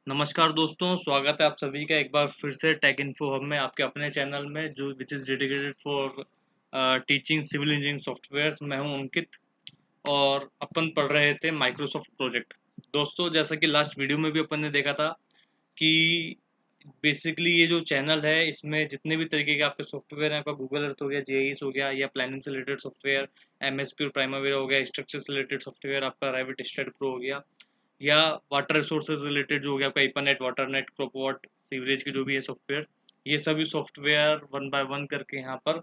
नमस्कार दोस्तों, स्वागत है आप सभी का एक बार फिर से टेक इन्फो हब में, आपके अपने चैनल में जो which is dedicated for teaching civil engineering software. मैं हूं अंकित और अपन पढ़ रहे थे माइक्रोसॉफ्ट प्रोजेक्ट। दोस्तों, जैसा कि लास्ट वीडियो में भी अपन ने देखा था कि बेसिकली ये जो चैनल है इसमें जितने भी तरीके के आपके सॉफ्टवेयर हैं, आपका गूगल अर्थ हो गया, जेईस हो गया, या प्लानिंग से रिलेटेड सॉफ्टवेयर, एमएसपी और प्राइमवेरा हो गया, स्ट्रक्चर से रिलेटेड सॉफ्टवेयर आपका रेविट स्टेड प्रो हो गया, या वाटर रिसोर्सेज रिलेटेड जो हो गया आपका इपरनेट, वाटरनेट, क्रोपवॉट, सीवरेज के जो भी है सॉफ्टवेयर, ये सभी सॉफ्टवेयर वन बाय वन करके यहाँ पर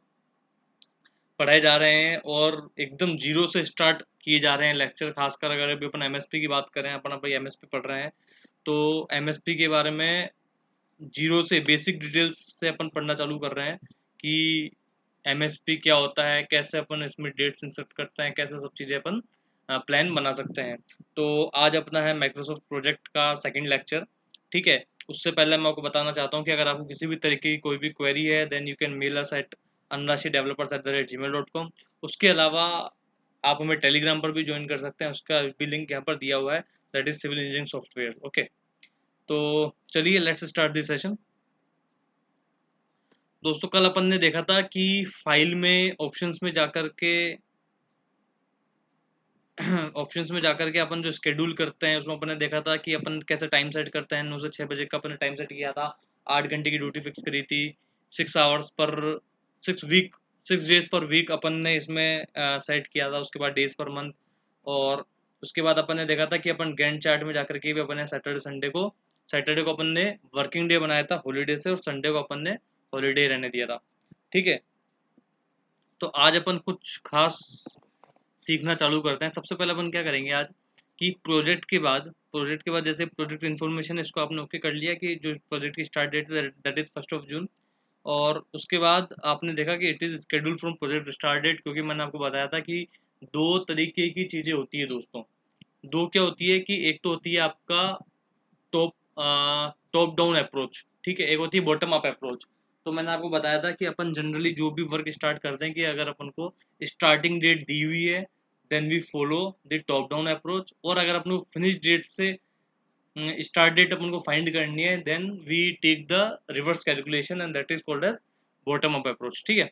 पढ़ाए जा रहे हैं और एकदम जीरो से स्टार्ट किए जा रहे हैं लेक्चर। खासकर अगर अभी अपन एमएसपी की बात करें, अपन अभी एमएसपी पढ़ रहे हैं, तो एमएसपी के बारे में जीरो से बेसिक डिटेल्स से अपन पढ़ना चालू कर रहे हैं कि एमएसपी क्या होता है, कैसे अपन इसमें डेट्स इंसर्ट करते हैं, कैसे सब चीज़ें अपन प्लान बना सकते हैं। तो आज अपना है माइक्रोसॉफ्ट प्रोजेक्ट का सेकंड लेक्चर। ठीक है, उससे पहले मैं आपको बताना चाहता हूँ कि अगर आपको किसी भी तरीके की कोई भी क्वेरी है, then you can mail us at anurashdevelopers@gmail.com। उसके अलावा आप हमें टेलीग्राम पर भी ज्वाइन कर सकते हैं, उसका भी लिंक यहाँ पर दिया हुआ है, that is civil engineering software. Okay, तो चलिए लेट्स स्टार्ट दिस सेशन। दोस्तों, कल अपन ने देखा था कि फाइल में ऑप्शंस में जाकर के ऑप्शंस में जाकर के अपन जो स्केड्यूल करते हैं उसमें अपन ने देखा था कि अपन कैसे टाइम सेट करते हैं। 9 से 6 बजे का अपन ने टाइम सेट किया था, 8 घंटे की ड्यूटी फिक्स करी थी, 6 hours per 6 week 6 days per week अपन ने इसमें सेट किया था, उसके बाद डेज पर मंथ। और उसके बाद अपन ने देखा था कि अपन गैंट चार्ट में जाकर के भी अपन ने सैटरडे को अपन ने वर्किंग डे बनाया था हॉलीडे से, और संडे को अपन ने हॉलीडे रहने दिया था। ठीक है, तो आज अपन कुछ खास सीखना चालू करते हैं। सबसे पहले अपन क्या करेंगे आज कि प्रोजेक्ट के बाद जैसे प्रोजेक्ट इन्फॉर्मेशन, इसको आपने ओके कर लिया कि जो प्रोजेक्ट की स्टार्ट डेट है दैट इज 1 जून। और उसके बाद आपने देखा कि it is schedule from project start date, क्योंकि मैंने आपको बताया था कि दो तरीके की चीज़ें होती है दोस्तों। दो क्या होती है कि एक तो होती है आपका टॉप टॉप डाउन अप्रोच, ठीक है, एक होती है बॉटम अप अप्रोच। तो मैंने आपको बताया था कि अपन जनरली जो भी वर्क स्टार्ट करते हैं कि अगर अपन को स्टार्टिंग डेट दी हुई है, then we follow the top down approach, और अगर अपन को फिनिश डेट से स्टार्ट डेट अपन को फाइंड करनी है, then we take the reverse calculation and that is called as bottom up approach. ठीक है,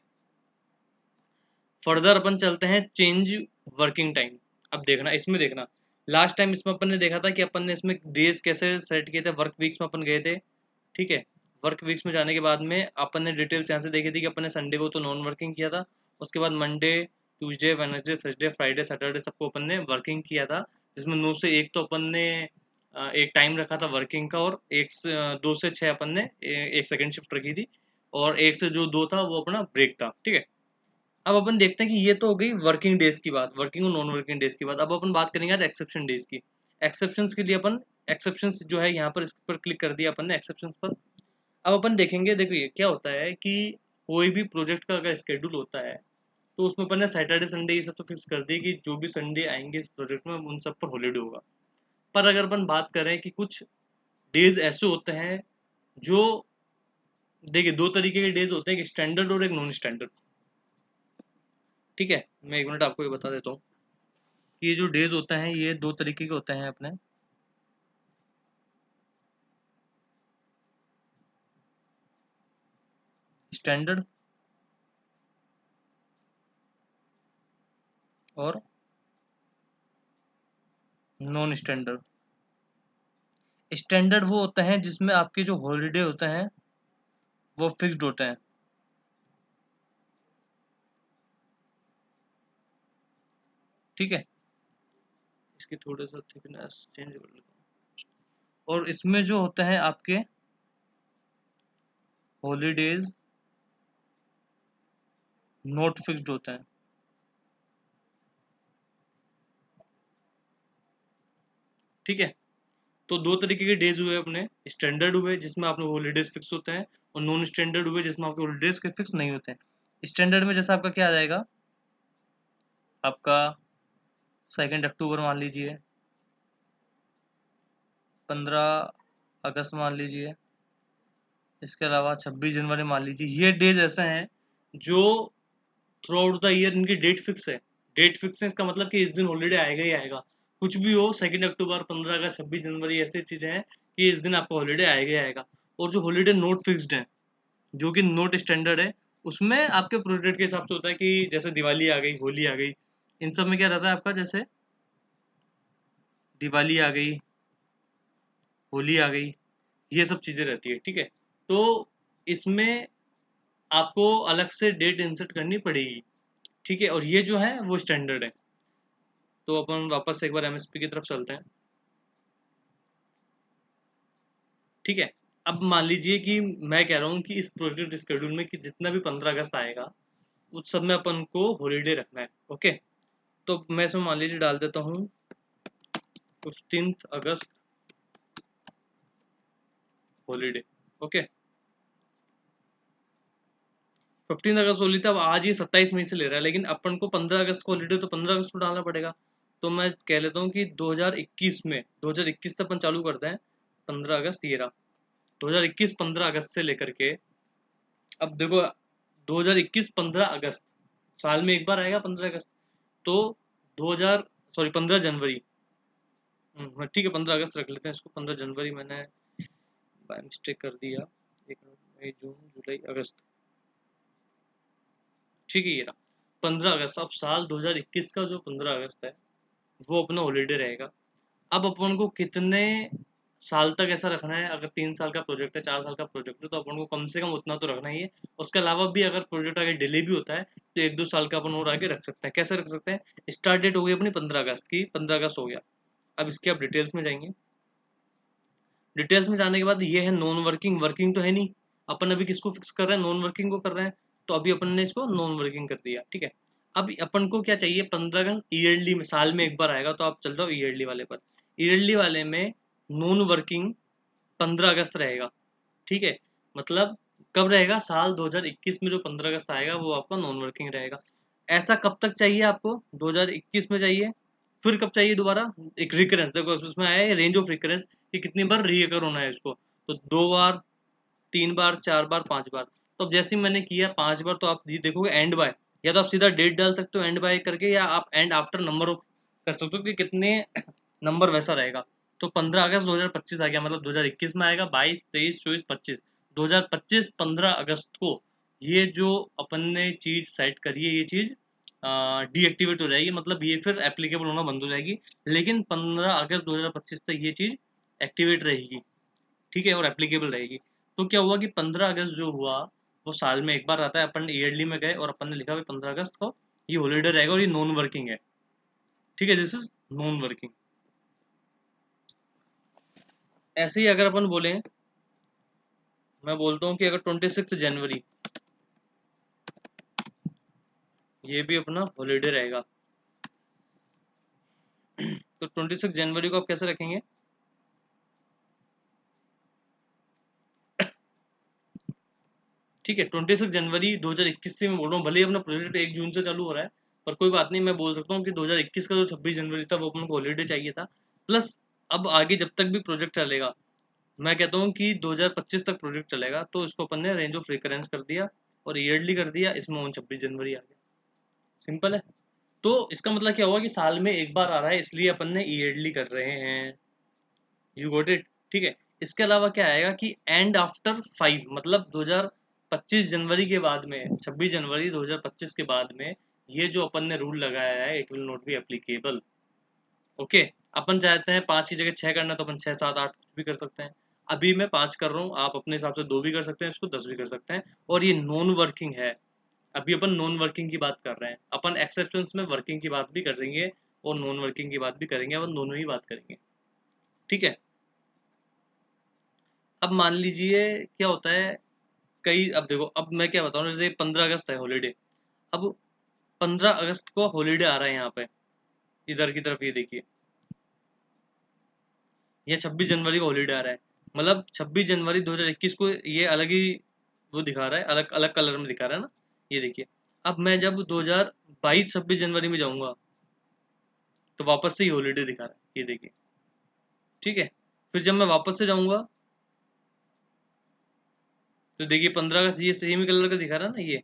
फर्दर अपन चलते हैं चेंज वर्किंग टाइम। अब देखना, इसमें देखना, लास्ट टाइम इसमें अपन ने देखा था कि अपन ने इसमें डेज कैसे सेट किए थे, वर्क वीक्स में अपन गए थे। ठीक है, वर्क वीक्स में जाने के बाद में अपन ने डिटेल्स यहाँ से देखी थी कि अपन ने संडे को तो नॉन वर्किंग किया था, उसके बाद Monday, Tuesday, Wednesday, Thursday, Friday, Saturday सबको अपन ने वर्किंग किया था, जिसमें 9 से 1 तो अपन ने एक टाइम रखा था वर्किंग का, और 2 से 6 अपन ने एक सेकेंड शिफ्ट रखी थी, और 1 से जो 2 था वो अपना ब्रेक था। ठीक है, अब अपन देखते हैं कि ये तो हो गई वर्किंग डेज की बात, वर्किंग और नॉन वर्किंग डेज की बात। अब अपन बात करेंगे आज एक्सेप्शन डेज की। एक्सेप्शंस के लिए अपन एक्सेप्शंस जो है यहाँ पर, इस पर क्लिक कर दिया अपन ने एक्सेप्शंस पर। अब अपन देखेंगे, देखिए क्या होता है कि कोई भी प्रोजेक्ट का अगर स्केड्यूल होता है तो उसमें अपन ने सैटरडे संडे ये सब तो फिक्स कर दी कि जो भी संडे आएंगे इस प्रोजेक्ट में उन सब पर हॉलीडे होगा। पर अगर अपन बात करें कि कुछ डेज ऐसे होते हैं जो, देखिए, दो तरीके के डेज होते हैं, एक स्टैंडर्ड और एक नॉन स्टैंडर्ड। ठीक है, मैं 1 मिनट आपको ये बता देता हूँ कि ये जो डेज होते हैं ये दो तरीके के होते हैं अपने। स्टैंडर्ड और नॉन स्टैंडर्ड। स्टैंडर्ड वो होते हैं जिसमें आपके जो हॉलीडे होते हैं वो फिक्स्ड होते हैं। ठीक है, इसकी थोड़ा सा थिकनेस चेंज कर लेता हूँ। और इसमें जो होते हैं आपके हॉलीडेज नॉट फिक्स्ड होते हैं। ठीक है, तो दो तरीके के डेज हुए अपने, स्टैंडर्ड हुए जिसमें आपने हॉलीडेज फिक्स होते हैं, और नॉन स्टैंडर्ड हुए जिसमें आपके हॉलीडेज के फिक्स नहीं होते हैं। स्टैंडर्ड में जैसा आपका क्या आ जाएगा, आपका 2 अक्टूबर मान लीजिए, 15 अगस्त मान लीजिए, इसके अलावा 26 जनवरी मान लीजिए। ये डेज ऐसे हैं जो थ्रू आउट द ईयर इनकी डेट फिक्स है। डेट फिक्स है इसका मतलब कि इस दिन हॉलीडे आएगा ही आएगा। कुछ भी हो, 2 अक्टूबर, 15 अगस्त, 26 जनवरी, ऐसी चीजें हैं कि इस दिन आपको हॉलीडे आएगा ही आएगा। और जो हॉलीडे नोट फिक्स्ड है, जो कि नोट स्टैंडर्ड है, उसमें आपके प्रोजेक्ट के हिसाब से होता है कि जैसे दिवाली आ गई, होली आ गई, इन सब में क्या रहता है आपका, जैसे दिवाली आ गई, होली आ गई, ये सब चीजें रहती है, ठीक है। तो इसमें आपको अलग से डेट इंसर्ट करनी पड़ेगी, ठीक है। और ये जो है वो स्टैंडर्ड है। तो अपन वापस से एक बार एमएसपी की तरफ चलते हैं, ठीक है। अब मान लीजिए कि मैं कह रहा हूँ कि इस प्रोजेक्ट शेड्यूल में कि जितना भी 15 अगस्त आएगा उस सब में अपन को हॉलीडे रखना है, ओके। तो मैं इसमें मान लीजिए डाल देता हूँ 15 अगस्त हॉलीडे, ओके। 15 अगस्त हॉलीडे, अब आज ये 27 मई से ले रहा है, लेकिन अपन को 15 अगस्त को हॉलीडे, तो 15 अगस्त को डालना पड़ेगा। तो मैं कह लेता हूँ कि 2021 में, 2021 से अपन चालू करते हैं। 15 अगस्त ये रहा, 2021 15 अगस्त से लेकर के, अब देखो 2021 15 अगस्त, साल में एक बार आएगा 15 अगस्त। तो 2000, सॉरी 15 जनवरी, ठीक है 15 अगस्त रख लेते हैं इसको, 15 जनवरी मैंने बाय मिस्टेक कर दिया। एक मिनट, मई जून जुलाई अगस्त, ठीक है ये रहा 15 अगस्त। अब साल 2021 का जो 15 अगस्त है वो अपना हॉलीडे रहेगा। अब अपन को कितने साल तक ऐसा रखना है, अगर 3 साल का प्रोजेक्ट है, 4 साल का प्रोजेक्ट है, तो अपन को कम से कम उतना तो रखना ही है। उसके अलावा भी अगर प्रोजेक्ट आगे डिले भी होता है तो 1-2 साल का अपन और आगे रख सकते हैं। कैसे रख सकते हैं, स्टार्ट डेट हो गई अपनी 15 अगस्त की, 15 अगस्त हो गया। अब इसके आप डिटेल्स में जाएंगे, डिटेल्स में जाने के बाद ये है नॉन वर्किंग, वर्किंग तो है नहीं, अपन अभी किसको फिक्स कर रहे हैं, नॉन वर्किंग को कर रहे हैं। तो अभी अपन ने इसको नॉन वर्किंग कर दिया, ठीक है। अब अपन को क्या चाहिए, 15 अगस्त ईयरली में, साल में एक बार आएगा, तो आप चल जाओ ईयरली वाले पर। ईयरली वाले में नॉन वर्किंग 15 अगस्त रहेगा, ठीक है। मतलब कब रहेगा, साल 2021 में जो 15 अगस्त आएगा वो आपका नॉन वर्किंग रहेगा। ऐसा कब तक चाहिए आपको, 2021 में चाहिए, फिर कब चाहिए दोबारा, एक रिकरेंस देखो उसमें आया है रेंज ऑफ रिकरेंस, कि कितनी बार रीअकर होना है इसको। तो 2 बार, 3 बार, 4 बार, 5 बार। तो अब जैसे ही मैंने किया 5 बार, तो आप ये देखोगे एंड बाय, या तो आप सीधा डेट डाल सकते हो एंड बाय करके, या आप एंड आफ्टर नंबर ऑफ कर सकते हो कि कितने नंबर वैसा रहेगा। तो 15 अगस्त 2025 आ गया, मतलब 2021 में आएगा, 22, 23, 24, 25, 2025 15 अगस्त को ये जो अपन ने चीज सेट करी है, ये चीज डीएक्टिवेट हो जाएगी, मतलब ये फिर एप्लीकेबल होना बंद हो जाएगी। लेकिन 15 अगस्त 2025 तक ये चीज एक्टिवेट रहेगी, ठीक है, और एप्लीकेबल रहेगी। तो क्या हुआ कि 15 अगस्त जो हुआ वो साल में एक बार आता है, अपन ईयरली में गए और अपन ने लिखा भाई 15 अगस्त को ये हॉलीडे रहेगा और ये नॉन वर्किंग है, ठीक है, दिस इज नॉन वर्किंग। ऐसे ही अगर अपन बोले, मैं बोलता हूँ कि अगर 26 जनवरी ये भी अपना हॉलीडे रहेगा, तो 26 जनवरी को आप कैसे रखेंगे, ठीक है। 26 जनवरी 2021 से मैं बोल रहा हूँ, भले ही अपना प्रोजेक्ट 1 जून से चालू हो रहा है, पर कोई बात नहीं, मैं बोल सकता हूँ कि 2021 का जो 26 जनवरी था वो अपन को हॉलीडे चाहिए था। प्लस अब आगे जब तक भी प्रोजेक्ट चलेगा, मैं कहता हूँ कि 2025 तक प्रोजेक्ट चलेगा, तो इसको अपन ने रेंज ऑफ रिकरेंस कर दिया और ईयरली कर दिया, इसमें 26 जनवरी आ गया, सिंपल है। तो इसका मतलब क्या हुआ कि साल में एक बार आ रहा है, इसलिए अपन ने ईयरली कर रहे हैं, यू गोट इट, ठीक है। इसके अलावा क्या आएगा कि एंड आफ्टर 5, मतलब 2025 जनवरी के बाद में, 26 जनवरी 2025 के बाद में ये जो अपन ने रूल लगाया है, it will not be applicable, okay. अपन चाहते हैं 5 की जगह 6 करना, तो अपन 6, 7, 8 कुछ भी कर सकते हैं। अभी मैं 5 कर रहा हूँ, आप अपने हिसाब से 2 भी कर सकते हैं, इसको 10 भी कर सकते हैं। और ये नॉन वर्किंग है, अभी अपन नॉन वर्किंग की बात कर रहे हैं, अपन एक्सेप्शंस में वर्किंग की बात भी करेंगे और नॉन वर्किंग की बात भी करेंगे, अपन दोनों ही बात करेंगे, ठीक है। अब मान लीजिए क्या होता है, कई, अब देखो, अब मैं क्या बताऊँ, जैसे 15 अगस्त है हॉलीडे, अब 15 अगस्त को हॉलीडे आ रहा है यहाँ पे, इधर की तरफ ये देखिए, ये 26 जनवरी को हॉलीडे आ रहा है, मतलब 26 जनवरी 2021 को ये अलग ही वो दिखा रहा है, अलग अलग कलर में दिखा रहा है ना, ये देखिए। अब मैं जब 2022 26 जनवरी में जाऊंगा तो वापस से ही हॉलीडे दिखा रहा है, ये देखिए, ठीक है। फिर जब मैं वापस से जाऊंगा तो देखिए 15 अगस्त ये सेम कलर का दिखा रहा है ना, ये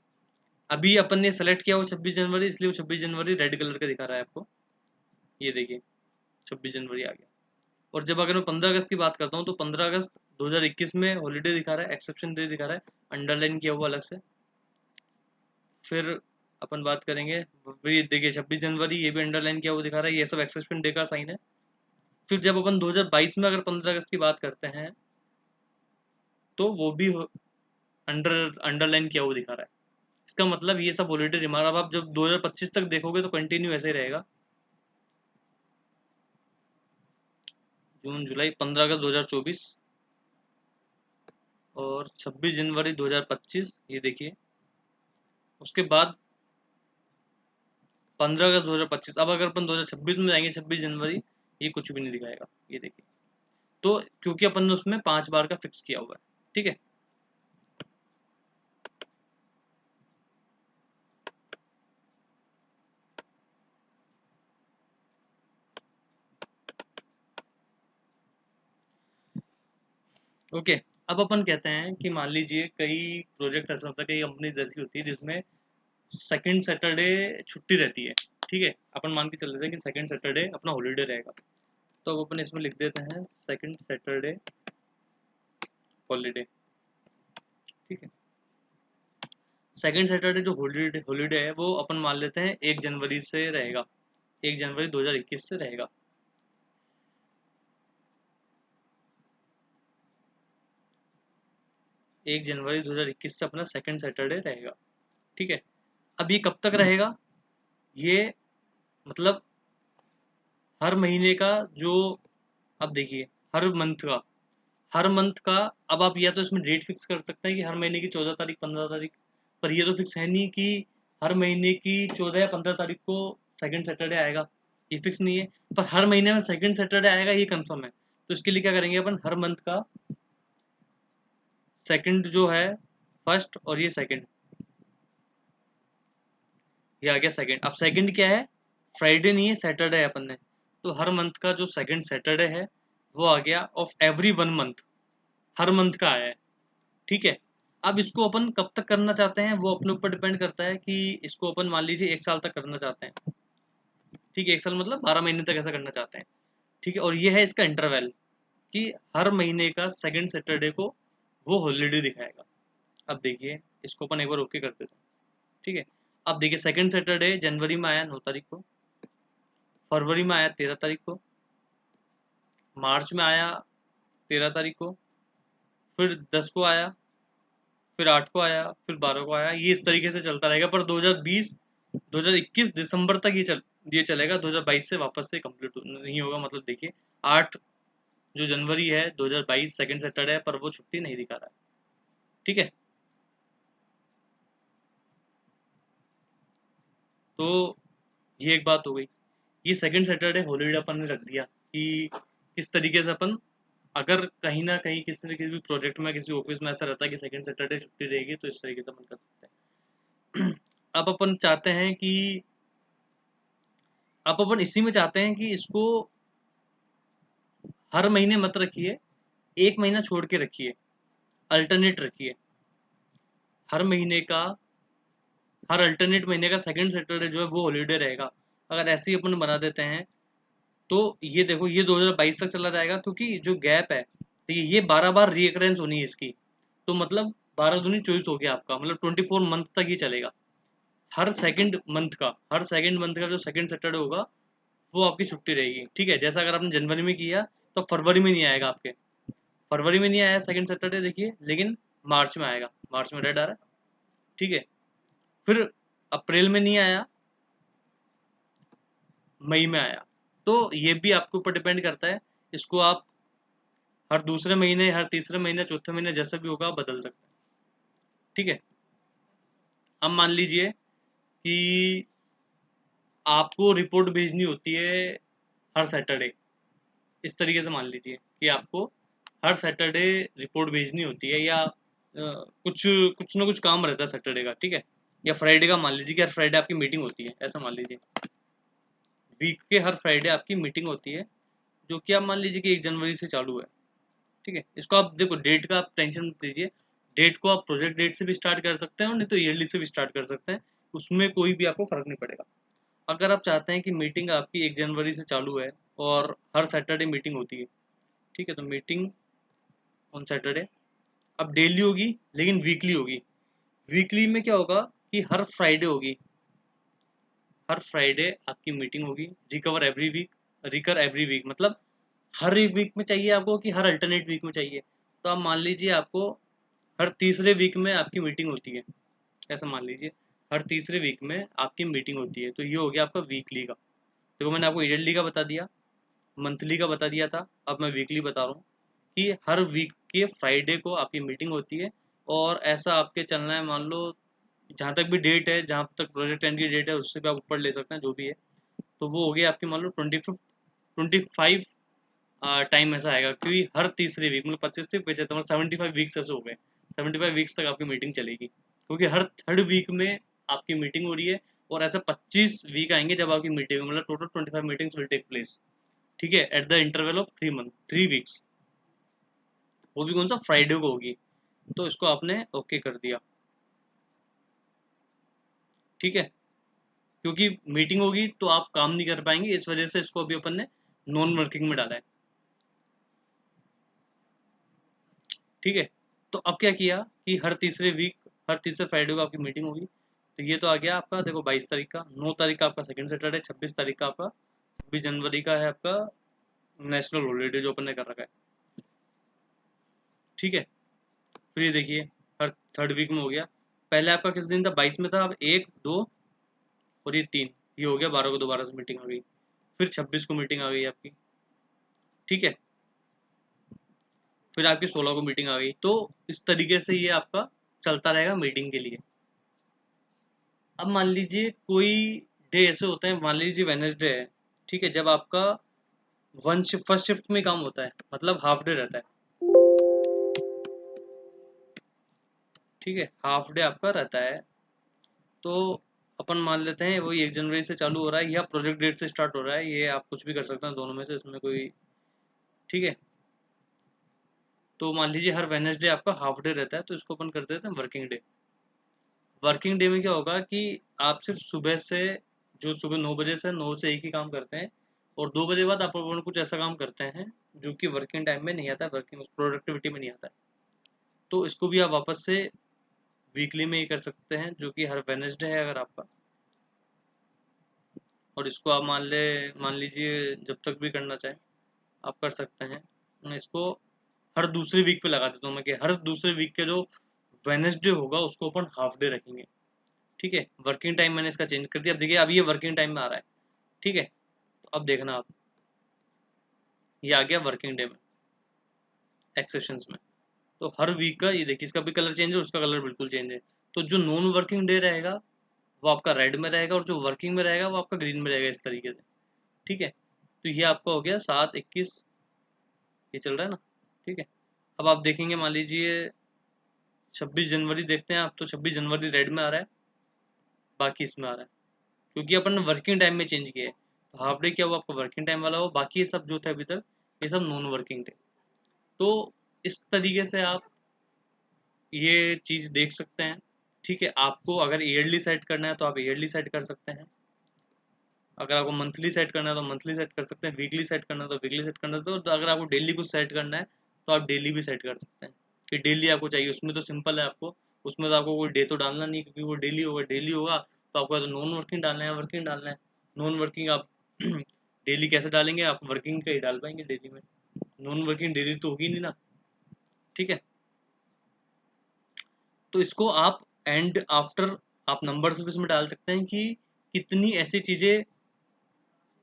अभी अपन ने सेलेक्ट किया वो 26 जनवरी, इसलिए वो 26 जनवरी रेड कलर का दिखा रहा है आपको, ये देखिए, 26 जनवरी आ गया। और जब अगर मैं 15 अगस्त की बात करता हूँ तो 15 अगस्त 2021 में हॉलीडे दिखा रहा है, एक्सेप्शन डे दिखा रहा है, अंडरलाइन किया हुआ अलग से। फिर अपन बात करेंगे, ये देखिए 26 जनवरी, ये भी अंडरलाइन किया हुआ दिखा रहा है, ये सब एक्सेप्शन डे का साइन है। फिर जब अपन 2022 में अगर 15 अगस्त की बात करते हैं तो वो भी अंडरलाइन किया हुआ दिखा रहा है। इसका मतलब ये सब हॉलीडे रिमार्क, अब आप जब 2025 तक देखोगे तो कंटिन्यू ऐसे ही रहेगा। जून जुलाई 15 अगस्त 2024 और 26 जनवरी 2025, ये देखिए। उसके बाद 15 अगस्त 2025। अब अगर अपन 2026 में जाएंगे 26 जनवरी, ये कुछ भी नहीं दिखाएगा, ये देखिए। तो क्योंकि अपन ने उसमें 5 बार का फिक्स किया हुआ है, ठीक है। ओके, अब अपन कहते हैं कि मान लीजिए कई प्रोजेक्ट ऐसा होता है, कई कंपनी ऐसी होती है जिसमें सेकंड सैटरडे छुट्टी रहती है, ठीक है। अपन मान के चल रहे हैं कि सेकंड सैटरडे अपना हॉलीडे रहेगा, तो अब अपन इसमें लिख देते हैं सेकंड सैटरडे हॉलीडे, ठीक है। सेकंड सैटरडे जो हॉलीडे हॉलीडे है वो अपन मान लेते हैं 1 जनवरी से रहेगा, 1 जनवरी 2021 से रहेगा। 1 जनवरी 2021 से अपना सेकंड सैटरडे रहेगा, ठीक है। अब ये कब तक रहेगा, ये मतलब हर महीने का जो, अब देखिए हर मंथ का, अब आप या तो इसमें डेट फिक्स कर सकते हैं कि हर महीने की 14 तारीख, 15 तारीख, पर ये तो फिक्स है नहीं कि हर महीने की 14 या 15 तारीख को सेकंड सैटरडे आएगा, ये फिक्स नहीं है। पर हर महीने में सेकंड सैटरडे आएगा ये कंफर्म है। तो इसके लिए क्या करेंगे अपन, हर मंथ का सेकंड जो है, फर्स्ट और ये सेकंड, ये आ गया सेकंड। अब सेकंड क्या है, फ्राइडे नहीं है, सैटरडे है अपन ने। तो हर मंथ का जो सेकंड सैटरडे है वो आ गया of every 1 month, her month का आया है, ठीक है। अब इसको अपन कब तक करना चाहते हैं वो अपने ऊपर डिपेंड करता है कि इसको अपन मान लीजिए 1 साल तक करना चाहते हैं, ठीक है। 1 साल मतलब 12 महीने तक ऐसा करना चाहते हैं, ठीक है। और ये है इसका इंटरवल कि हर महीने का सेकंड सैटरडे को वो हॉलीडे दिखाएगा। अब देखिए इसको अपन एक बार ओके कर देते हैं, ठीक है। अब देखिए सेकंड सैटरडे जनवरी में आया 9 तारीख को, फरवरी में आया 13 तारीख को, मार्च में आया 13 तारीख को, फिर 10 को आया, फिर 8 को आया, फिर 12 को आया। ये इस तरीके से चलता रहेगा, पर 2021 दिसंबर तक ये चलेगा। 2022 से वापस से कंप्लीट नहीं होगा। मतलब देखिए 8 जो जनवरी है 2022 सेकंड सैटरडे है, पर वो छुट्टी नहीं दिखा रहा है, ठीक है। तो ये एक बात हो गई। ये सेकंड सैटरडे हॉलीडे अपन ने रख दिया कि किस तरीके से अपन, अगर कहीं ना कहीं किसी न किसी भी प्रोजेक्ट में किसी ऑफिस में ऐसा रहता है कि सेकंड सैटरडे छुट्टी रहेगी, तो इस तरीके से अपन कर सकते हैं। अब अपन चाहते हैं कि, अब अपन इसी में चाहते हैं कि इसको हर महीने मत रखिए, एक महीना छोड़ के रखिए, अल्टरनेट रखिए। हर महीने का, हर अल्टरनेट महीने का सेकंड सैटरडे जो है वो हॉलीडे रहेगा। अगर ऐसे ही अपन बना देते हैं तो ये देखो ये 2022 तक चला जाएगा, क्योंकि जो गैप है देखिए ये 12 बार रिकरेंस होनी है इसकी। तो मतलब 12 दूनी 24 हो गया आपका, मतलब 24 मंथ तक ही चलेगा। हर सेकंड मंथ का जो सेकंड सैटरडे होगा वो आपकी छुट्टी रहेगी, ठीक है। जैसा अगर आपने जनवरी में किया तो फरवरी में नहीं आएगा आपके, फरवरी में नहीं आया सेकंड सैटरडे देखिए, लेकिन मार्च में आएगा, मार्च में रेड आ रहा है, ठीक है। फिर अप्रैल में नहीं आया, मई में आया। तो ये भी आपके ऊपर डिपेंड करता है, इसको आप हर दूसरे महीने, हर तीसरे महीने, चौथे महीने जैसा भी होगा आप बदल सकते हैं, ठीक है। अब मान लीजिए कि आपको रिपोर्ट भेजनी होती है हर सैटरडे, इस तरीके से मान लीजिए कि आपको हर सैटरडे रिपोर्ट भेजनी होती है, या कुछ कुछ ना कुछ काम रहता है सैटरडे का, ठीक है। या फ्राइडे का मान लीजिए कि हर फ्राइडे आपकी मीटिंग होती है, ऐसा मान लीजिए वीक के हर फ्राइडे आपकी मीटिंग होती है, जो कि आप मान लीजिए कि 1 जनवरी से चालू है, ठीक है। इसको आप देखो, डेट का आप टेंशन मत लीजिए, डेट को आप प्रोजेक्ट डेट से भी स्टार्ट कर सकते हैं और नहीं तो ईयरली से भी स्टार्ट कर सकते हैं, उसमें कोई भी आपको फर्क नहीं पड़ेगा। अगर आप चाहते हैं कि मीटिंग आपकी 1 जनवरी से चालू है और हर सैटरडे मीटिंग होती है। ठीक है, तो मीटिंग ऑन सैटरडे अब डेली होगी लेकिन वीकली होगी। वीकली में क्या होगा कि हर फ्राइडे होगी, हर फ्राइडे आपकी मीटिंग होगी। Recover every week, recur every week मतलब हर एक वीक में चाहिए आपको कि हर अल्टरनेट वीक में चाहिए। तो आप मान लीजिए आपको हर तीसरे वीक में आपकी मीटिंग होती है, ऐसा मान लीजिए हर तीसरे वीक में आपकी मीटिंग होती है। तो ये हो गया आपका वीकली का। देखो मैंने आपको ईयरली का बता दिया, मंथली का बता दिया था, अब मैं वीकली बता रहा हूँ कि हर वीक के फ्राइडे को आपकी मीटिंग होती है। और ऐसा आपके चलना है, मान लो जहाँ तक भी डेट है, जहाँ तक प्रोजेक्ट एंड की डेट है उससे भी आप ऊपर ले सकते हैं जो भी है। तो वो हो गया आपकी मान लो 25 टाइम ऐसा आएगा, क्योंकि हर तीसरे वीक मतलब 25 से 75 मतलब 75 वीक्स ऐसे हो गए, 75 वीक्स तक आपकी मीटिंग चलेगी, क्योंकि हर थर्ड वीक में आपकी मीटिंग हो रही है। और ऐसे 25 वीक आएंगे जब आपकी मीटिंग मतलब total 25 meetings will take place. ठीक है, at the interval of 3 month 3 weeks, वो भी कौन सा फ्राइडे को होगी। तो इसको आपने ओके कर दिया। ठीक है, क्योंकि मीटिंग होगी तो आप काम नहीं कर पाएंगे, इस वजह से इसको अभी अपन ने नॉन वर्किंग में डाला है। ठीक है, तो अब क्या किया कि हर तीसरे फ्राइडे को आपकी मीटिंग होगी। तो ये तो आ गया आपका, देखो 22 तारीख का, 9 तारीख का आपका सेकंड सैटरडे, 26 तारीख का आपका, 26 जनवरी का है आपका नेशनल हॉलीडे जो अपन ने कर रखा है। ठीक है, फिर ये देखिए हर थर्ड वीक में हो गया। पहले आपका किस दिन था, 22 में था, अब 1 2 और ये 3, ये हो गया 12 को दोबारा से मीटिंग आ गई। फिर 26 को मीटिंग आ गई आपकी। ठीक है, फिर आपकी 16 को मीटिंग आ गई। तो इस तरीके से ये आपका चलता रहेगा मीटिंग के लिए। अब मान लीजिए कोई डे ऐसे होते हैं, मान लीजिए वेडनेसडे है। ठीक है, जब आपका फर्स्ट शिफ्ट में काम होता है, मतलब हाफ डे रहता है। ठीक है, हाफ डे आपका रहता है। तो अपन मान लेते हैं वही 1 जनवरी से चालू हो रहा है या प्रोजेक्ट डेट से स्टार्ट हो रहा है, ये आप कुछ भी कर सकते हैं दोनों में से, इसमें कोई। ठीक है, तो मान लीजिए हर वेडनेसडे आपका हाफ डे रहता है, तो इसको अपन कर देते हैं वर्किंग डे। वर्किंग डे में क्या होगा कि आप सिर्फ सुबह से, जो सुबह 9 बजे से 9 से 1 ही काम करते हैं, और 2 बजे बाद आप अपन कुछ ऐसा काम करते हैं जो कि वर्किंग टाइम में नहीं आता है, वर्किंग प्रोडक्टिविटी में नहीं आता है। तो इसको भी आप वापस से वीकली में ही कर सकते हैं, जो कि हर वेडनेसडे है अगर आपका। और इसको आप मान लीजिए जब तक भी करना चाहें आप कर सकते हैं। मैं इसको हर दूसरे वीक पे लगा देता हूँ मैं, कि हर दूसरे वीक के जो वेडनेसडे होगा उसको अपन हाफ डे रखेंगे। ठीक है, वर्किंग टाइम मैंने इसका चेंज कर दिया। अब देखिए अब ये वर्किंग टाइम में आ रहा है। ठीक है, तो अब देखना आप, ये आ गया वर्किंग डे में एक्सेप्शंस में। तो हर वीक का ये देखिए, इसका भी कलर चेंज है, उसका कलर बिल्कुल चेंज है। तो जो नॉन वर्किंग डे रहेगा वो आपका रेड में रहेगा, और जो वर्किंग में रहेगा वो आपका ग्रीन में रहेगा, इस तरीके से। ठीक है, तो ये आपका हो गया 7 21, ये चल रहा है ना। ठीक है, अब आप देखेंगे मान लीजिए 26 जनवरी देखते हैं आप, तो 26 जनवरी रेड में आ रहा है, बाकी इसमें आ रहा है, क्योंकि अपन ने वर्किंग टाइम में चेंज किया है। तो हाफ डे क्या हुआ आपका वर्किंग टाइम वाला हो, बाकी ये सब जो थे अभी तक ये सब नॉन वर्किंग डे। तो इस तरीके से आप ये चीज़ देख सकते हैं। ठीक है, आपको अगर ईयरली सेट करना है तो आप ईयरली सेट कर सकते हैं, अगर आपको मंथली सेट करना है तो मंथली सेट कर सकते हैं, वीकली सेट करना है तो वीकली सेट करना है, तो अगर आपको डेली कुछ सेट करना है तो आप डेली भी सेट कर सकते हैं कि डेली आपको चाहिए। उसमें तो सिंपल है, आपको उसमें तो आपको कोई डे तो डालना नहीं, क्योंकि वो डेली होगा। डेली होगा तो आपको तो नॉन वर्किंग डालना है, वर्किंग डालना है। नॉन वर्किंग आप डेली कैसे डालेंगे, आप वर्किंग का ही डाल पाएंगे डेली में, नॉन वर्किंग डेली तो होगी नहीं ना। ठीक है, तो इसको आप एंड आफ्टर आप नंबर्स भी इसमें डाल सकते हैं कि कितनी ऐसी चीजें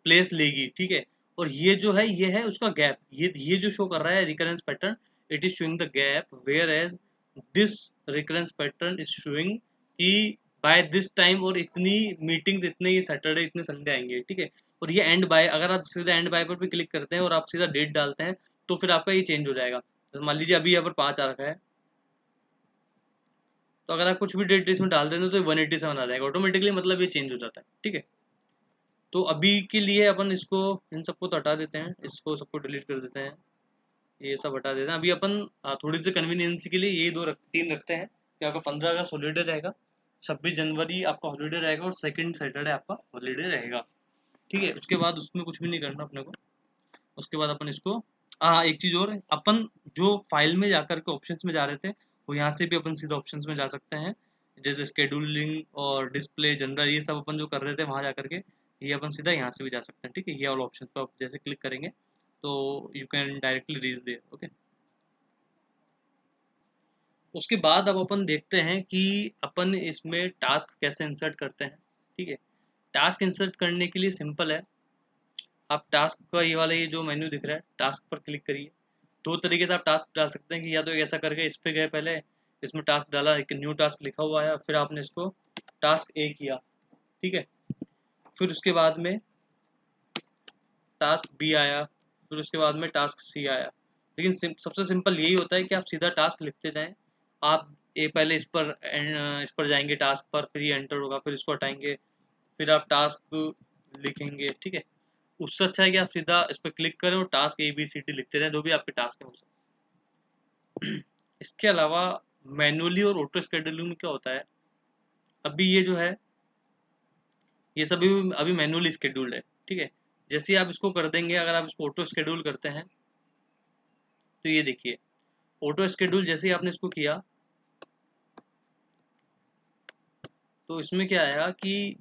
प्लेस लेगी। ठीक है, और ये जो है ये है उसका गैप, ये जो शो कर रहा है recurrence pattern, it is showing the gap, whereas this recurrence pattern is showing कि बाय दिस टाइम और इतनी मीटिंग्स, इतने ये सैटरडे इतने संडे आएंगे। ठीक है, और ये एंड बाय, अगर आप सीधा एंड बाय पर भी क्लिक करते हैं और आप सीधा डेट डालते हैं तो फिर आपका ये चेंज हो जाएगा। तो मान लीजिए अभी यहाँ पर 5 आ रखा है, तो अगर आप कुछ भी डेट इसमें डाल देते हैं तो 187 आ जाएगा ऑटोमेटिकली, मतलब ये चेंज हो जाता है। ठीक है, तो अभी के लिए अपन इसको इन सबको तो हटा देते हैं, इसको सबको डिलीट कर देते हैं, ये सब हटा देते हैं। अभी अपन थोड़ी सी कन्वीनियंस के लिए ये 3 रखते हैं कि आपका 15 अगस्त हॉलीडे रहेगा, 26 जनवरी आपका हॉलीडे रहेगा, और सेकंड सैटरडे आपका हॉलीडे रहेगा। ठीक है, उसके बाद उसमें कुछ भी नहीं करना अपने को। उसके बाद अपन इसको, हाँ एक चीज और, अपन जो फाइल में जाकर के ऑप्शंस में जा रहे थे, वो यहाँ से भी अपन सीधा ऑप्शंस में जा सकते हैं। जैसे स्केड्यूलिंग और डिस्प्ले जनरल, ये सब अपन जो कर रहे थे वहां जाकर के, ये अपन सीधा यहाँ से भी जा सकते हैं। ठीक है, ये वाला ऑप्शन पर आप जैसे क्लिक करेंगे तो you can directly reach there. Okay, उसके बाद अब अपन देखते हैं कि अपन इसमें टास्क कैसे इंसर्ट करते हैं। ठीक है, टास्क इंसर्ट करने के लिए सिंपल है, आप टास्क का ये वाला, ये जो मेन्यू दिख रहा है, टास्क पर क्लिक करिए। दो तरीके से आप टास्क डाल सकते हैं कि या तो ऐसा करके इस पे गए, पहले इसमें टास्क डाला, एक न्यू टास्क लिखा हुआ है, फिर आपने इसको टास्क ए किया। ठीक है, फिर उसके बाद में टास्क बी आया, फिर उसके बाद में टास्क सी आया। लेकिन सबसे सिंपल यही होता है कि आप सीधा टास्क लिखते जाएं। आप ये पहले इस पर जाएंगे टास्क पर, फिर ये एंटर होगा, फिर इसको हटाएंगे, फिर आप टास्क लिखेंगे। ठीक है, उससे अच्छा है कि आप सीधा इस पर क्लिक करें और task A B C D लिखते रहें, जो भी आपके टास्क है वो सब। इसके अलावा मैनुअली और ऑटो स्केड्यूलिंग में क्या होता है, अभी ये जो है ये सभी अभी मैनुअली स्केड्यूल्ड है। ठीक है, जैसे ही आप इसको कर देंगे, अगर आप इसको ऑटो स्केड्यूल करते हैं तो ये देखिए, ऑटो स्केड्यूल जैसे ही आपने इसको किया तो इसमें क्या आया कि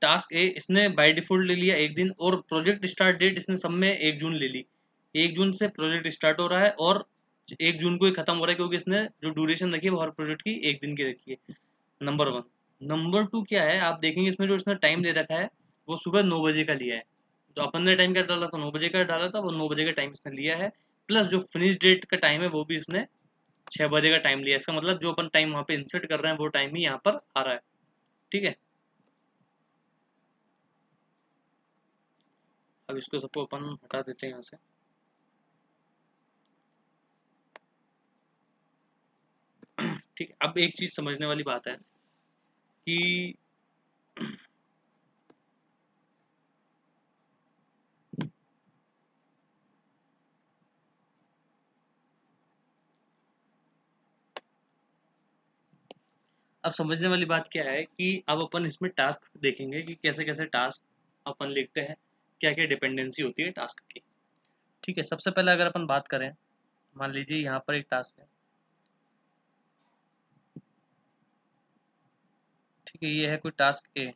टास्क ए इसने बाय डिफॉल्ट ले लिया एक दिन, और प्रोजेक्ट स्टार्ट डेट इसने सब में 1 जून ले ली। 1 जून से प्रोजेक्ट स्टार्ट हो रहा है और 1 जून को ही खत्म हो रहा है, क्योंकि इसने जो ड्यूरेशन रखी है वो हर प्रोजेक्ट की 1 दिन की रखी है। नंबर 1। नंबर 2 क्या है, आप देखेंगे इसमें जो इसने टाइम दे रखा है वो सुबह 9 बजे का लिया है। तो अपन ने टाइम क्या डाला था, 9 बजे का डाला था, वो 9 बजे का टाइम इसने लिया है। प्लस जो फिनिश डेट का टाइम है वो भी इसने 6 बजे का टाइम लिया है। इसका मतलब जो अपन टाइम वहाँ पे इंसर्ट कर रहे हैं वो टाइम ही यहाँ पर आ रहा है। ठीक है, अब इसको सबको अपन हटा देते हैं यहाँ से। ठीक है, अब एक चीज समझने वाली बात है कि अब समझने वाली बात क्या है कि अब अपन इसमें टास्क देखेंगे कि कैसे कैसे टास्क अपन लिखते हैं, क्या क्या डिपेंडेंसी होती है टास्क की। ठीक है, सबसे पहले अगर अपन बात करें, मान लीजिए यहाँ पर एक टास्क है। ठीक है, ये है कोई टास्क ए।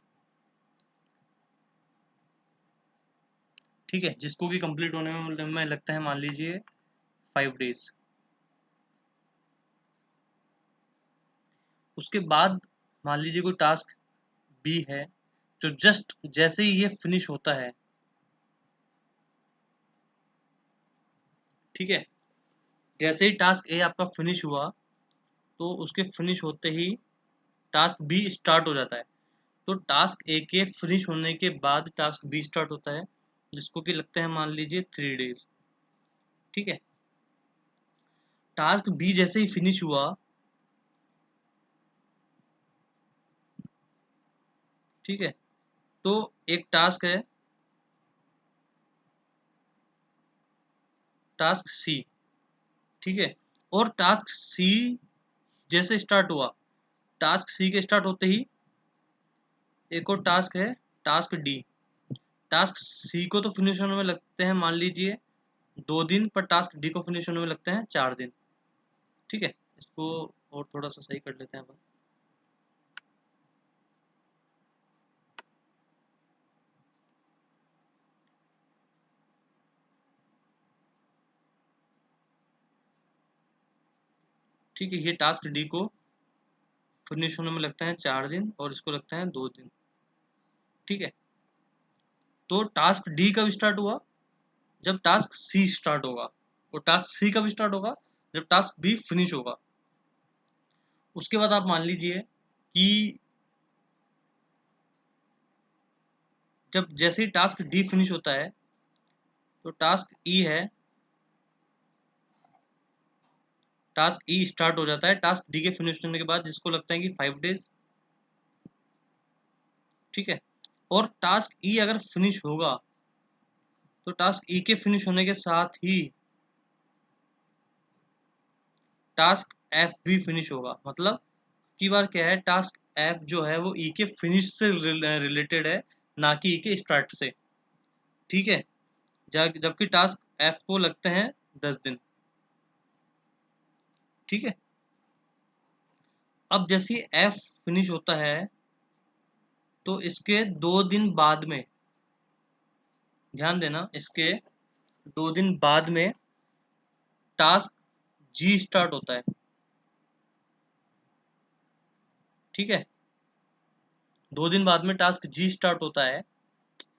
ठीक है, जिसको कि कंप्लीट होने में लगता है मान लीजिए 5 डेज। उसके बाद मान लीजिए कोई टास्क बी है, जो जस्ट जैसे ही ये फिनिश होता है, ठीक है, जैसे ही टास्क ए आपका फिनिश हुआ तो उसके फिनिश होते ही टास्क बी स्टार्ट हो जाता है। तो टास्क ए के फिनिश होने के बाद टास्क बी स्टार्ट होता है, जिसको कि लगता है मान लीजिए 3 डेज। ठीक है, टास्क बी जैसे ही फिनिश हुआ, ठीक है, तो एक टास्क है टास्क सी। ठीक है, और टास्क सी जैसे स्टार्ट हुआ, टास्क सी के स्टार्ट होते ही एक और टास्क है टास्क डी। टास्क सी को तो फिनिश होने में लगते हैं मान लीजिए 2 दिन, पर टास्क डी को फिनिश होने में लगते हैं 4 दिन। ठीक है, इसको और थोड़ा सा सही कर लेते हैं अपन। ठीक है, ये टास्क डी को फिनिश होने में लगता है 4 दिन और इसको लगता है 2 दिन। ठीक है, तो टास्क डी कब स्टार्ट हुआ, जब टास्क सी स्टार्ट होगा। और टास्क सी कब स्टार्ट होगा, जब टास्क बी फिनिश होगा। उसके बाद आप मान लीजिए कि जब जैसे ही टास्क डी फिनिश होता है तो टास्क ई है, टास्क ई स्टार्ट हो जाता है टास्क डी के फिनिश होने के बाद, जिसको लगता है कि 5 डेज। ठीक है, और टास्क ई अगर फिनिश होगा तो टास्क ई के फिनिश होने के साथ ही टास्क एफ भी फिनिश होगा। मतलब की बार क्या है, टास्क एफ जो है वो ई के फिनिश से रिलेटेड है, ना कि ई के स्टार्ट से। ठीक है, जबकि टास्क एफ को लगते हैं 10 दिन। ठीक है, अब जैसे एफ फिनिश होता है तो इसके 2 दिन बाद में, ध्यान देना, इसके 2 दिन बाद में टास्क जी स्टार्ट होता है। ठीक है, 2 दिन बाद में टास्क जी स्टार्ट होता है,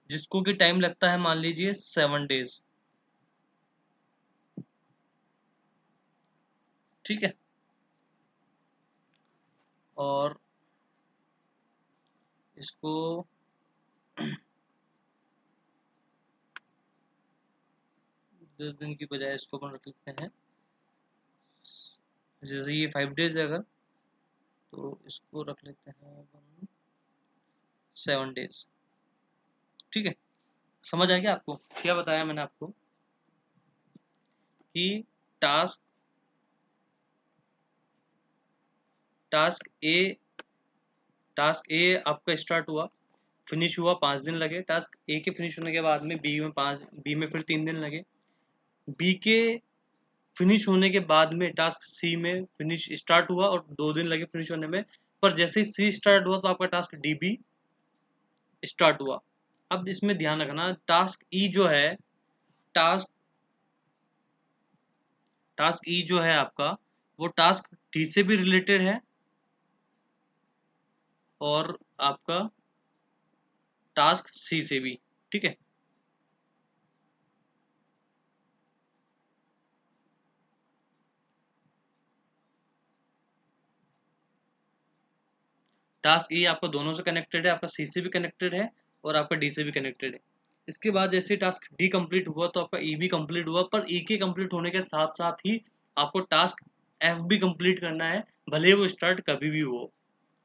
जिसको कि टाइम लगता है मान लीजिए 7 डेज। ठीक है, और इसको 10 दिन की बजाय इसको अपन रख लेते हैं, जैसे ये 5 डेज है अगर, तो इसको रख लेते हैं 7 डेज। ठीक है, समझ आ गया आपको क्या बताया मैंने आपको कि टास्क टास्क ए टास्क ए आपका स्टार्ट हुआ, फिनिश हुआ, 5 दिन लगे। टास्क ए के फिनिश होने के बाद में बी में फिर 3 दिन लगे। बी के फिनिश होने के बाद में टास्क सी में फिनिश स्टार्ट हुआ और 2 दिन लगे फिनिश होने में। पर जैसे ही सी स्टार्ट हुआ तो आपका टास्क डी भी स्टार्ट हुआ। अब इसमें ध्यान रखना, टास्क ई जो है, टास्क टास्क ई जो है आपका, वो टास्क डी से भी रिलेटेड है और आपका टास्क सी से भी। ठीक है, टास्क ई आपका दोनों से कनेक्टेड है, आपका सी से भी कनेक्टेड है और आपका डी से भी कनेक्टेड है। इसके बाद जैसे टास्क डी कंप्लीट हुआ तो आपका ई भी कंप्लीट हुआ, पर ई के कंप्लीट होने के साथ साथ ही आपको टास्क एफ भी कंप्लीट करना है, भले वो स्टार्ट कभी भी हो।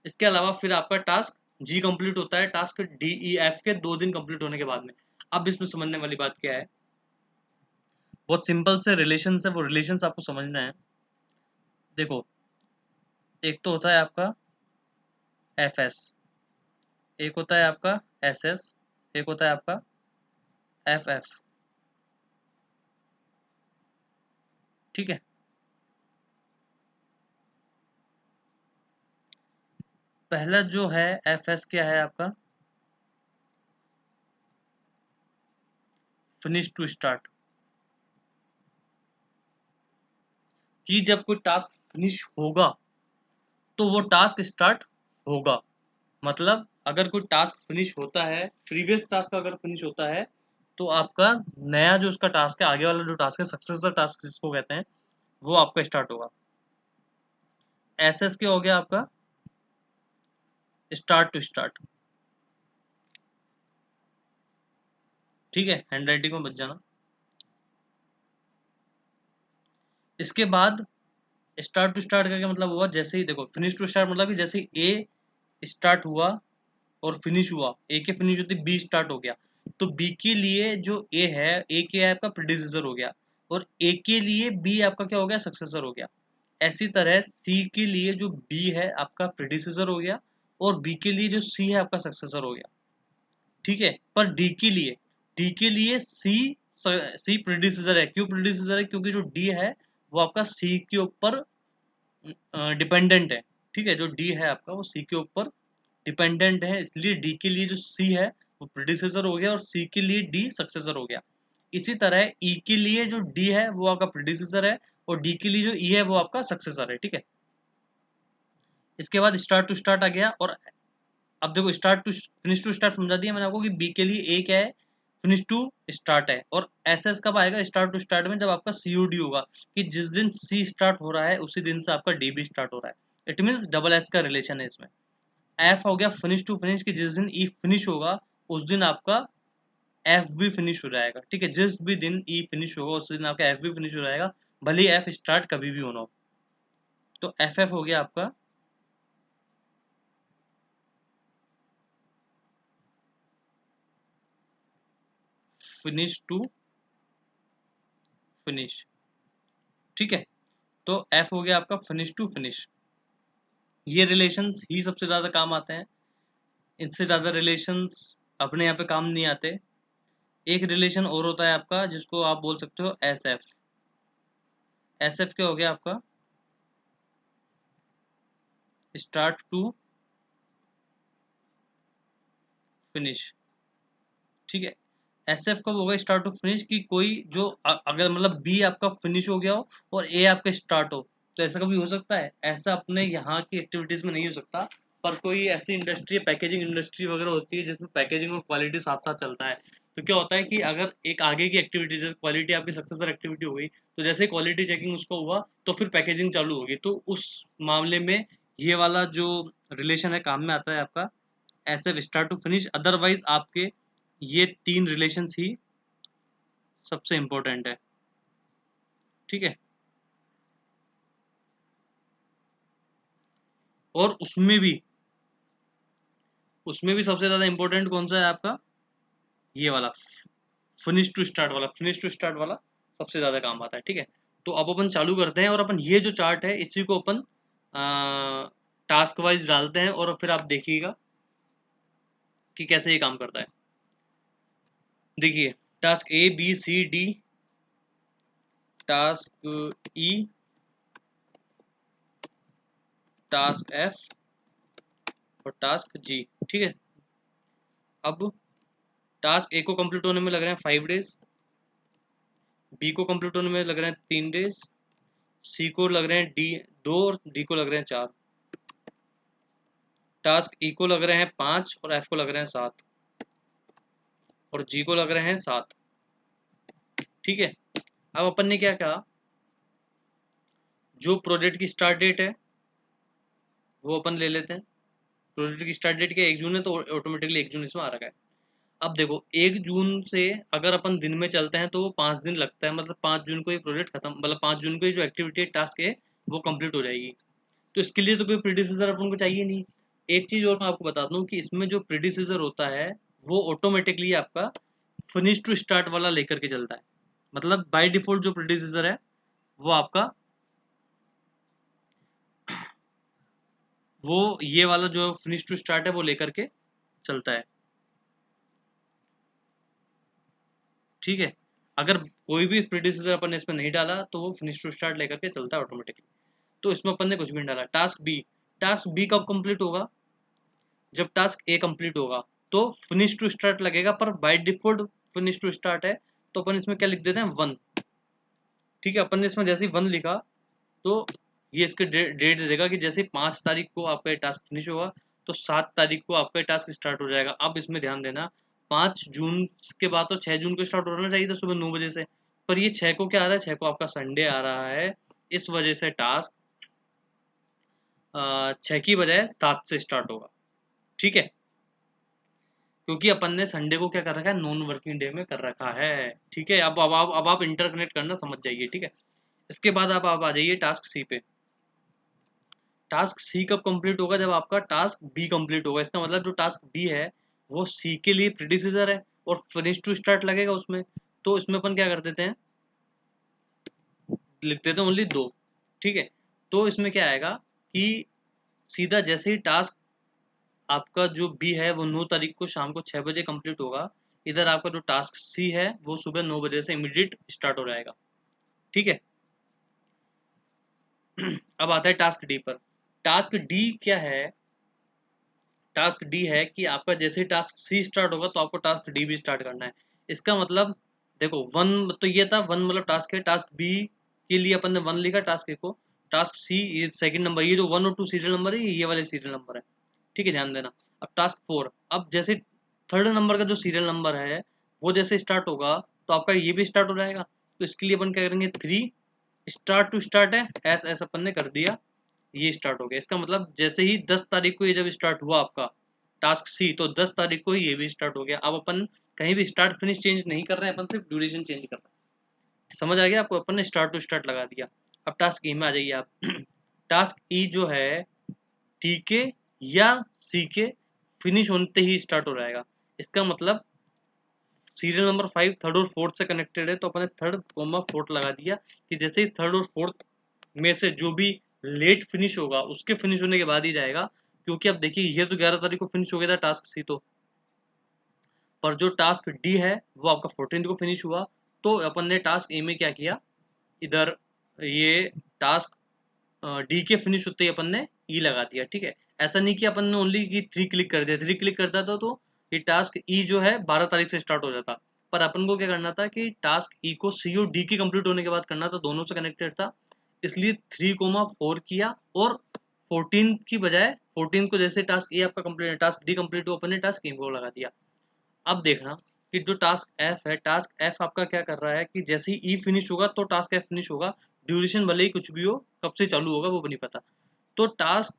इसके अलावा फिर आपका टास्क जी कंप्लीट होता है टास्क डी ई एफ के 2 दिन कंप्लीट होने के बाद में। अब इसमें समझने वाली बात क्या है, बहुत सिंपल से रिलेशन है, वो रिलेशन आपको समझना है। देखो, एक तो होता है आपका एफ एस, एक होता है आपका एस एस, एक होता है आपका एफ एफ। ठीक है, पहला जो है एफ एस क्या है आपका, फिनिश टू स्टार्ट। कि जब कोई टास्क फिनिश होगा तो वो टास्क स्टार्ट होगा। मतलब अगर कोई टास्क फिनिश होता है, प्रीवियस टास्क अगर फिनिश होता है, तो आपका नया जो उसका टास्क है, आगे वाला जो टास्क है, सक्सेसर टास्क जिसको कहते हैं, वो आपका स्टार्ट होगा। एस एस क्या हो गया आपका, स्टार्ट टू स्टार्ट। ठीक है, हैंड राइटिंग में बच जाना। इसके बाद स्टार्ट टू स्टार्ट का क्या मतलब हुआ, जैसे ही देखो फिनिश टू स्टार्ट मतलब कि जैसे ही ए स्टार्ट हुआ और फिनिश हुआ, ए के फिनिश होते बी स्टार्ट हो गया, तो बी के लिए जो ए है, ए के आपका प्रेडिसेसर हो गया, और ए के लिए बी आपका क्या हो गया, सक्सेसर हो गया। ऐसी तरह सी के लिए जो बी है आपका प्रेडिसेसर हो गया और बी के लिए जो सी है आपका सक्सेसर हो गया। ठीक है, पर डी के लिए सी प्रेडिसेसर है। क्यों प्रेडिसेसर है, क्योंकि जो डी है वो आपका सी के ऊपर डिपेंडेंट है। ठीक है, जो डी है आपका वो सी के ऊपर डिपेंडेंट है, इसलिए डी के लिए जो सी है वो प्रेडिसेसर हो गया और सी के लिए डी सक्सेसर हो गया। इसी तरह ई के लिए जो डी है वो आपका प्रेडिसेसर है और डी के लिए जो ई है वो आपका सक्सेसर है। ठीक है, इसके बाद स्टार्ट टू स्टार्ट आ गया। और अब देखो, start to finish to start समझा दिया मैंने आपको कि बी के लिए ए क्या है, फिनिश टू स्टार्ट है। और एस एस कब आएगा स्टार्ट टू स्टार्ट में, जब आपका सीओडी होगा, कि जिस दिन सी स्टार्ट हो रहा है उसी दिन से आपका डी भी स्टार्ट हो रहा है। इट मीन्स डबल एस का रिलेशन है इसमें। एफ हो गया फिनिश टू फिनिश, कि जिस दिन ई फिनिश होगा उस दिन आपका एफ भी फिनिश हो जाएगा। ठीक है, जिस भी दिन ई फिनिश होगा उस दिन आपका एफ भी फिनिश हो जाएगा, भले ही एफ स्टार्ट कभी भी होना हो। तो एफ एफ हो गया आपका फिनिश टू फिनिश। ठीक है, तो एफ हो गया आपका फिनिश टू फिनिश। ये रिलेशंस ही सबसे ज्यादा काम आते हैं, इनसे ज्यादा रिलेशंस अपने यहाँ पे काम नहीं आते। एक रिलेशन और होता है आपका जिसको आप बोल सकते हो एस एफ। एस एफ क्या हो गया आपका? Start to finish. ठीक है। एस एफ कब होगा स्टार्ट टू फिनिश? की कोई जो अगर मतलब बी आपका फिनिश हो गया हो और ए आपका स्टार्ट हो, तो ऐसा कभी हो सकता है? ऐसा अपने यहाँ की एक्टिविटीज में नहीं हो सकता। पर कोई ऐसी इंडस्ट्री, पैकेजिंग इंडस्ट्री वगैरह होती है जिसमें पैकेजिंग और क्वालिटी साथ साथ चलता है, तो क्या होता है कि अगर एक आगे की एक्टिविटी जैसे क्वालिटी आपकी सक्सेसर एक्टिविटी हो गई, तो जैसे क्वालिटी चेकिंग उसका हुआ तो फिर पैकेजिंग चालू होगी, तो उस मामले में ये वाला जो रिलेशन है काम में आता है आपका S F start to finish. Otherwise आपके ये तीन रिलेशंस ही सबसे इंपॉर्टेंट है। ठीक है। और उसमें भी सबसे ज्यादा इंपॉर्टेंट कौन सा है आपका? ये वाला फिनिश टू स्टार्ट वाला। फिनिश टू स्टार्ट वाला सबसे ज्यादा काम आता है। ठीक है। तो अब अपन चालू करते हैं और अपन ये जो चार्ट है इसी को अपन टास्क वाइज डालते हैं और फिर आप देखिएगा कि कैसे ये काम करता है। देखिए, task A B C D, task E, task F और टास्क जी। ठीक है। अब टास्क ए को कंप्लीट होने में लग रहे हैं 5 डेज, बी को कंप्लीट होने में लग रहे हैं 3 डेज, सी को लग रहे हैं 2 और डी को लग रहे हैं 4। टास्क ई को लग रहे हैं 5 और एफ को लग रहे हैं 7 और जी को लग रहे हैं 7। ठीक है। अब अपन ने क्या कहा, जो प्रोजेक्ट की स्टार्ट डेट है वो अपन ले लेते हैं। प्रोजेक्ट की स्टार्ट डेट क्या 1 जून है, तो ऑटोमेटिकली 1 जून इसमें आ रखा है। अब देखो 1 जून से अगर अपन दिन में चलते हैं तो वो 5 दिन लगता है, मतलब 5 जून को ये प्रोजेक्ट खत्म, मतलब 5 जून को ये जो एक्टिविटी टास्क है वो कंप्लीट हो जाएगी। तो इसके लिए तो कोई प्रीडिसेसर अपन को चाहिए नहीं। एक चीज और मैं आपको बता दूं कि इसमें जो प्रीडिसेसर होता है वो ऑटोमेटिकली आपका फिनिश टू स्टार्ट वाला लेकर के चलता है। मतलब बाय डिफॉल्ट जो प्रीडिसेसर है वो आपका वो ये वाला जो फिनिश टू स्टार्ट है वो लेकर के चलता है। ठीक है। अगर कोई भी प्रीडिसेसर अपन ने इसमें नहीं डाला तो वो फिनिश टू स्टार्ट लेकर के चलता है ऑटोमेटिकली। तो इसमें अपन ने कुछ भी नहीं डाला। टास्क बी, टास्क बी कब कंप्लीट होगा? जब टास्क ए कंप्लीट होगा तो फिनिश टू स्टार्ट लगेगा, पर by default finish to start है तो अपन इसमें क्या लिख देते हैं 1। ठीक है। अपन ने इसमें जैसे ही 1 लिखा तो ये इसके डेट दे देगा कि जैसे 5 तारीख को आपका ये टास्क फिनिश होगा तो 7 तारीख को आपका ये टास्क स्टार्ट हो जाएगा। अब इसमें ध्यान देना, 5 जून के बाद तो 6 जून को स्टार्ट होना चाहिए था सुबह 9 बजे से, पर ये 6 को क्या आ रहा है, 6 को आपका संडे आ रहा है। इस वजह से टास्क 6 की बजाय 7 से स्टार्ट होगा। ठीक है। क्योंकि अपन ने संडे को क्या कर रखा है, नॉन वर्किंग डे में कर रखा है। ठीक है। अब आप इंटरकनेक्ट करना समझ जाइए। ठीक है। इसके बाद आप आ जाइए टास्क सी पे। टास्क सी कब कंप्लीट होगा? जब आपका टास्क बी कंप्लीट होगा। इसका मतलब जो टास्क बी है वो सी के लिए प्रीडिसेसर है और फिनिश टू स्टार्ट लगेगा उसमें। तो इसमें अपन क्या कर देते हैं, लिख देते हैं ओनली 2। ठीक है। तो इसमें क्या आएगा कि सीधा जैसे ही टास्क आपका जो बी है वो 9 तारीख को शाम को 6 बजे कंप्लीट होगा, इधर आपका जो टास्क सी है वो सुबह 9 बजे से इमीडिएट स्टार्ट हो जाएगा। ठीक है। अब आता है टास्क डी पर। टास्क डी क्या है? टास्क डी है कि आपका जैसे ही टास्क सी स्टार्ट होगा तो आपको टास्क डी भी स्टार्ट करना है। इसका मतलब देखो 1 तो ये था 1 मतलब टास्क है। टास्क बी के लिए अपन ने 1 लिखा टास्क ए को। टास्क सी ये सेकंड नंबर, ये जो 1 और 2 सीरियल नंबर है ये वाले सीरियल नंबर है। ठीक है, ध्यान देना। अब टास्क 4, अब जैसे थर्ड नंबर का जो सीरियल नंबर है वो जैसे स्टार्ट होगा तो आपका ये भी स्टार्ट हो जाएगा। तो इसके लिए अपन क्या करेंगे, 3 स्टार्ट टू स्टार्ट है, एस एस अपन ने कर दिया, ये स्टार्ट हो गया। इसका मतलब जैसे ही 10 तारीख को ये जब स्टार्ट हुआ आपका टास्क सी, तो 10 तारीख को ही ये भी स्टार्ट हो गया। अब अपन कहीं भी स्टार्ट फिनिश चेंज नहीं कर रहे हैं, अपन सिर्फ ड्यूरेशन चेंज कर रहे हैं। समझ आ गया आपको? अपन ने स्टार्ट टू स्टार्ट लगा दिया। अब टास्क ई में आ जाइए आप। टास्क ई जो है टी के या सी के फिनिश होते ही स्टार्ट हो जाएगा। इसका मतलब सीरियल नंबर 5 थर्ड और फोर्थ से कनेक्टेड है तो अपने थर्ड कोमा फोर्थ लगा दिया कि जैसे ही थर्ड और फोर्थ में से जो भी लेट फिनिश होगा उसके फिनिश होने के बाद ही जाएगा। क्योंकि अब देखिए ये तो 11 तारीख को फिनिश हो गया था टास्क सी, तो पर जो टास्क डी है वो आपका 14 को फिनिश हुआ। तो अपन ने टास्क ए में क्या किया, इधर ये टास्क डी के फिनिश होते ही अपन ने ई लगा दिया। ठीक है, ऐसा नहीं कि अपन ने ओनली की 3 क्लिक कर दिया, 3 क्लिक करता था तो ये टास्क ई जो है 12 तारीख से स्टार्ट हो जाता। पर अपन को क्या करना था कि टास्क ई को सी और डी की कंप्लीट होने के बाद करना था, दोनों से कनेक्टेड था, इसलिए 3,4 किया। और 14 की बजाय 14 को जैसे टास्क ए आपका कंप्लीट, टास्क डी कंप्लीट हुआ, अपन ने टास्क ए को लगा दिया। अब देखना कि जो टास्क एफ है, टास्क एफ आपका क्या कर रहा है कि जैसे ही ई फिनिश होगा तो टास्क एफ फिनिश होगा। ड्यूरेशन भले ही कुछ भी हो, कब से चालू होगा वो भी नहीं पता। तो टास्क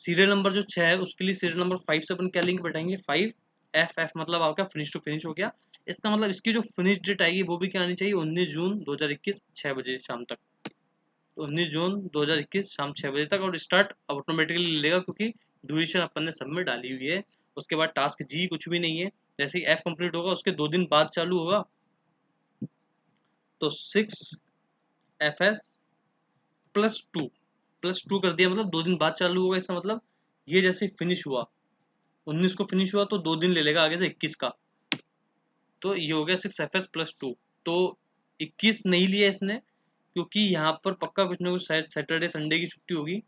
सीरियल नंबर जो 6 है उसके लिए सीरियल नंबर 5 से अपन क्या लिंक बैठाएंगे, 5 एफ एफ मतलब आपका फिनिश टू फिनिश हो गया। इसका मतलब इसकी जो फिनिश डेट आएगी वो भी क्या आनी चाहिए, 19 जून 2021 6 बजे शाम तक। तो 19 जून 2021 शाम 6 बजे तक, और स्टार्ट ऑटोमेटिकली ले लेगा क्योंकि ड्यूरेशन अपन ने सब में डाली हुई है। उसके बाद टास्क जी कुछ भी नहीं है, जैसे ही एफ कंप्लीट होगा उसके 2 दिन बाद चालू होगा। तो 6 एफ एस +2 कर दिया, मतलब 2 दिन बाद चालू होगा। इसका मतलब ये जैसे फिनिश हुआ, 19 को फिनिश हुआ तो 2 दिन ले लेगा आगे से 21 का। तो ये हो गया 6 FS+2। तो 21 नहीं लिया इसने क्योंकि यहाँ पर पक्का कुछ ना कुछ शायद सैटरडे संडे की छुट्टी होगी,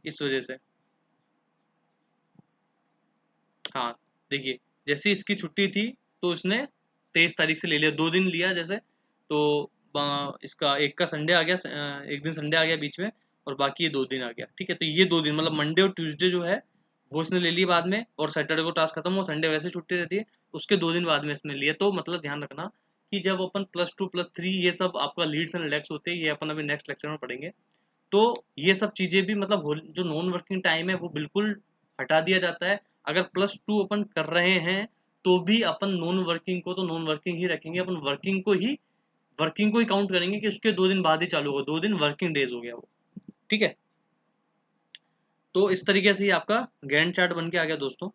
इस वजह से। हाँ देखिए, जैसे इसकी छुट्टी थी तो इसने 23 तारीख से ले लिया, 2 दिन लिया जैसे। तो इसका एक का संडे आ गया, एक दिन संडे आ गया बीच में, और बाकी ये 2 दिन आ गया। ठीक है, तो ये 2 दिन मतलब मंडे और ट्यूसडे जो है वो इसने ले लिया बाद में, और सैटरडे को टास्क खत्म, और संडे वैसे छुट्टी रहती है, उसके 2 दिन बाद में इसने लिया। तो मतलब ध्यान रखना कि जब अपन +2 +3 ये सब आपका लीड्स एंड लैग्स होते हैं, ये अपन अभी नेक्स्ट लेक्चर में पढ़ेंगे। तो ये सब चीजें भी मतलब जो नॉन वर्किंग टाइम है वो बिल्कुल हटा दिया जाता है। अगर +2 अपन कर रहे हैं तो भी अपन नॉन वर्किंग को तो नॉन वर्किंग ही रखेंगे, अपन वर्किंग को ही काउंट करेंगे कि उसके 2 दिन बाद ही चालू होगा, 2 दिन वर्किंग डेज हो गया वो। ठीक है, तो इस तरीके से ही आपका गैंट चार्ट बन के आ गया दोस्तों।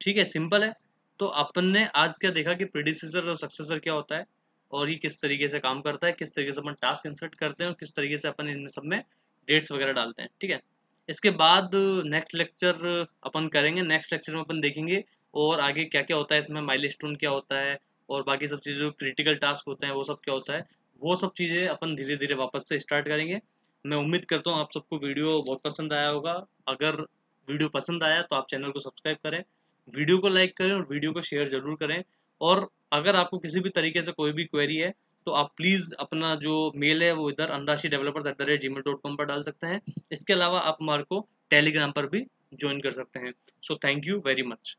ठीक है, सिंपल है। तो अपन ने आज क्या देखा कि प्रीडिसेसर और सक्सेसर क्या होता है, और ये किस तरीके से काम करता है, किस तरीके से अपन टास्क इंसर्ट करते हैं, और किस तरीके से अपन इन सब में डेट्स वगैरह डालते हैं। ठीक है, इसके बाद नेक्स्ट लेक्चर अपन करेंगे, नेक्स्ट लेक्चर में अपन देखेंगे और आगे क्या क्या होता है इसमें, माइलस्टोन क्या होता है, और बाकी सब चीज़ें जो क्रिटिकल टास्क होते हैं वो सब क्या होता है, वो सब चीज़ें अपन धीरे धीरे वापस से स्टार्ट करेंगे। मैं उम्मीद करता हूँ आप सबको वीडियो बहुत पसंद आया होगा। अगर वीडियो पसंद आया तो आप चैनल को सब्सक्राइब करें, वीडियो को लाइक करें, और वीडियो को शेयर जरूर करें। और अगर आपको किसी भी तरीके से कोई भी क्वेरी है तो आप प्लीज़ अपना जो मेल है वो इधर anrashidevelopers@gmail.com पर डाल सकते हैं। इसके अलावा आप हमारे को टेलीग्राम पर भी ज्वाइन कर सकते हैं। So thank you very much.